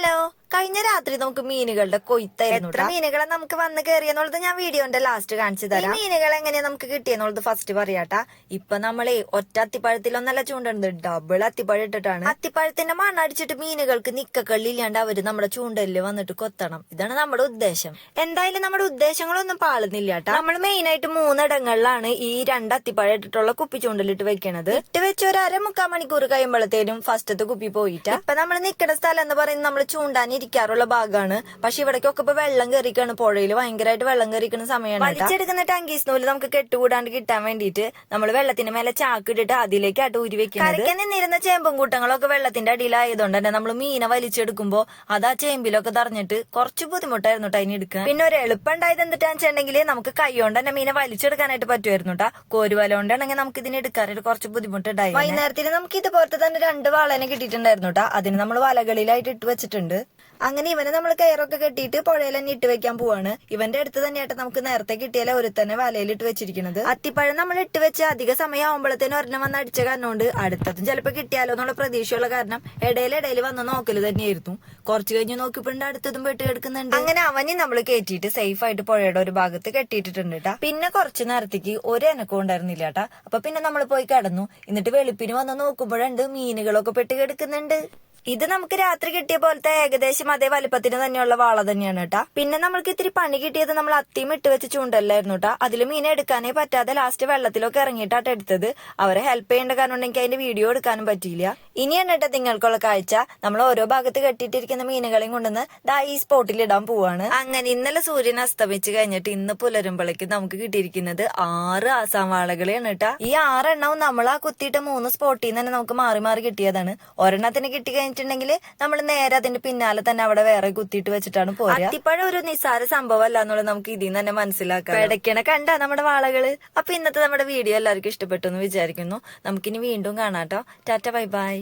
Hello, കഴിഞ്ഞ രാത്രി നമുക്ക് മീനുകളുടെ കൊയ്ത്തായിരുന്നു. എത്ര മീനുകളെ നമുക്ക് വന്ന് കയറിയെന്നുള്ളത് ഞാൻ വീഡിയോന്റെ ലാസ്റ്റ് കാണിച്ചു തരാം. മീനുകൾ എങ്ങനെയാ നമുക്ക് കിട്ടിയെന്നുള്ളത് ഫസ്റ്റ് പറയാട്ടാ. ഇപ്പൊ നമ്മളെ ഒറ്റ അത്തിപ്പഴത്തിലൊന്നല്ല ചൂണ്ടുന്നത്, ഡബിൾ അത്തിപ്പഴം ഇട്ടിട്ടാണ്. അത്തിപ്പഴത്തിന്റെ മണ്ണടിച്ചിട്ട് മീനുകൾക്ക് നിക്കക്കള്ളില്ലാണ്ട് അവര് നമ്മുടെ ചൂണ്ടലില് വന്നിട്ട് കൊത്തണം. ഇതാണ് നമ്മുടെ ഉദ്ദേശം. എന്തായാലും നമ്മുടെ ഉദ്ദേശങ്ങളൊന്നും പാളുന്നില്ല കേട്ടാ. നമ്മൾ മെയിൻ ആയിട്ട് 3 ഇടങ്ങളിലാണ് ഈ 2 അത്തിപ്പഴം ഇട്ടിട്ടുള്ള കുപ്പി ചൂണ്ടലിട്ട് വെക്കണത്. ഇട്ട് വെച്ച് ഒരു 1/2 മണിക്കൂർ കഴിയുമ്പോഴത്തേനും ഫസ്റ്റത്തെ കുപ്പി പോയിട്ട് ഇപ്പൊ നമ്മൾ നിൽക്കുന്ന സ്ഥലം എന്ന് പറയുന്നത് നമ്മൾ ചൂണ്ടാനിരിക്കാറുള്ള ഭാഗമാണ്. പക്ഷെ ഇവിടേക്കൊക്കെ ഇപ്പൊ വെള്ളം കയറിക്കാണ്. പുഴയിൽ ഭയങ്കരമായിട്ട് വെള്ളം കയറിക്കുന്ന സമയമാണ്. വലിച്ചെടുക്കുന്ന ടങ്കീസ് നൂല് നമുക്ക് കെട്ടുകൂടാണ്ട് കിട്ടാൻ വേണ്ടിയിട്ട് നമ്മൾ വെള്ളത്തിന്റെ മേലെ ചാക്ക് ഇട്ടിട്ട് അതിലേക്കാട്ട് ഊരി വെക്കുന്നത്. കരയ്ക്ക് നിന്നിരുന്ന ചേമ്പും കൂട്ടങ്ങളൊക്കെ വെള്ളത്തിന്റെ അടിയിലായതുകൊണ്ട് തന്നെ നമ്മൾ മീനെ വലിച്ചെടുക്കുമ്പോ അത് ആ ചേമ്പിലൊക്കെ തറഞ്ഞിട്ട് കുറച്ച് ബുദ്ധിമുട്ടായിരുന്നു അതിന് എടുക്കാൻ. പിന്നെ ഒരു എളുപ്പം ഉണ്ടായത് എന്താണെന്ന് വെച്ചിട്ടുണ്ടെങ്കിൽ നമുക്ക് കൈ കൊണ്ട് തന്നെ മീനെ വലിച്ചെടുക്കാനായിട്ട് പറ്റുമായിരുന്നു കേട്ടാ. കോരുവല കൊണ്ടാണെങ്കിൽ നമുക്ക് ഇതിന് എടുക്കാനായിട്ട് കുറച്ച് ബുദ്ധിമുട്ടുണ്ടായി. വൈകുന്നേരത്തിന് നമുക്ക് ഇതുപോലത്തെ തന്നെ 2 വാളനെ കിട്ടിയിട്ടുണ്ടായിരുന്നു കേട്ടാ. അതിന് നമ്മൾ വലകളിലായിട്ട് ഇട്ട് വെച്ചിട്ടുണ്ട്. അങ്ങനെ ഇവനെ നമ്മൾ കയറൊക്കെ കെട്ടിയിട്ട് പുഴയിൽ തന്നെ ഇട്ട് വെക്കാൻ പോവാണ്. ഇവന്റെ അടുത്ത് തന്നെയായിട്ട് നമുക്ക് നേരത്തെ കിട്ടിയാലേ ഒരു തന്നെ വലയിൽ ഇട്ട് വെച്ചിരിക്കുന്നത്. അത്തിപ്പഴം നമ്മൾ ഇട്ട് വെച്ച് അധിക സമയം ആവുമ്പോഴത്തേനും ഒരെണ്ണം വന്ന് അടിച്ച കാരണമുണ്ട് അടുത്തതും ചിലപ്പോൾ കിട്ടിയാലോ എന്നുള്ള പ്രതീക്ഷയുള്ള കാരണം ഇടയിൽ വന്ന് നോക്കല് തന്നെയായിരുന്നു. കുറച്ച് കഴിഞ്ഞ് നോക്കിയപ്പോണ്ട് അടുത്തതും പെട്ട് കിടക്കുന്നുണ്ട്. അങ്ങനെ അവനെ നമ്മൾ കയറ്റിയിട്ട് സേഫ് ആയിട്ട് പുഴയുടെ ഒരു ഭാഗത്ത് കെട്ടിയിട്ടുണ്ട് കേട്ടാ. പിന്നെ കുറച്ച് നേരത്തേക്ക് ഒരു എനക്കം ഉണ്ടായിരുന്നില്ല കേട്ടാ. അപ്പൊ പിന്നെ നമ്മൾ പോയി കിടന്നു. എന്നിട്ട് വെളുപ്പിന് വന്ന് നോക്കുമ്പോഴുണ്ട് മീനുകളൊക്കെ പെട്ട് കിടക്കുന്നുണ്ട്. ഇത് നമുക്ക് രാത്രി കിട്ടിയ പോലത്തെ ഏകദേശം അതേ വലുപ്പത്തിന് തന്നെയുള്ള വാള തന്നെയാണ് കേട്ടാ. പിന്നെ നമ്മൾക്ക് ഇത്തിരി പണി കിട്ടിയത് നമ്മൾ അത്തിയും ഇട്ട് വെച്ച് ചൂണ്ടല്ലായിരുന്നു കേട്ടാ. അതിൽ മീനെ എടുക്കാനേ പറ്റാതെ ലാസ്റ്റ് വെള്ളത്തിലൊക്കെ ഇറങ്ങിയിട്ടാണ് എടുത്തത്. അവരെ ഹെൽപ്പ് ചെയ്യേണ്ട കാരണം എനിക്ക് അതിന്റെ വീഡിയോ എടുക്കാനും പറ്റിയില്ല. ഇനിയാണ് കേട്ടോ നിങ്ങൾക്കുള്ള കാഴ്ച. നമ്മൾ ഓരോ ഭാഗത്ത് കെട്ടിയിട്ടിരിക്കുന്ന മീനുകളെയും കൊണ്ടുവന്ന് ദാ ഈ സ്പോട്ടിൽ ഇടാൻ പോവാണ്. അങ്ങനെ ഇന്നലെ സൂര്യൻ അസ്തമിച്ച് കഴിഞ്ഞിട്ട് ഇന്ന് പുലരുമ്പോഴേക്കും നമുക്ക് കിട്ടിയിരിക്കുന്നത് 6 ആസാം വാളകളെയാണ് കേട്ടാ. ഈ 6 എണ്ണവും നമ്മൾ ആ കുത്തിയിട്ട് 3 സ്പോട്ടിൽ നിന്ന് തന്നെ നമുക്ക് മാറി മാറി കിട്ടിയതാണ്. ഒരെണ്ണത്തിന് കിട്ടി ിട്ടുണ്ടെങ്കിൽ നമ്മൾ നേരെ അതിന്റെ പിന്നാലെ തന്നെ അവിടെ വേറെ കുത്തിയിട്ട് വെച്ചിട്ടാണ് പോരുക. അത്തിപ്പഴം ഒരു നിസ്സാര സംഭവം അല്ല എന്നുള്ളത് നമുക്ക് ഇതിൽ നിന്ന് തന്നെ മനസ്സിലാക്കാം. ഇടയ്ക്കണ കണ്ട നമ്മുടെ വാളകള്. അപ്പൊ ഇന്നത്തെ നമ്മുടെ വീഡിയോ എല്ലാവർക്കും ഇഷ്ടപ്പെട്ടു എന്ന് വിചാരിക്കുന്നു. നമുക്കിനി വീണ്ടും കാണാട്ടോ. Tata, bye bye.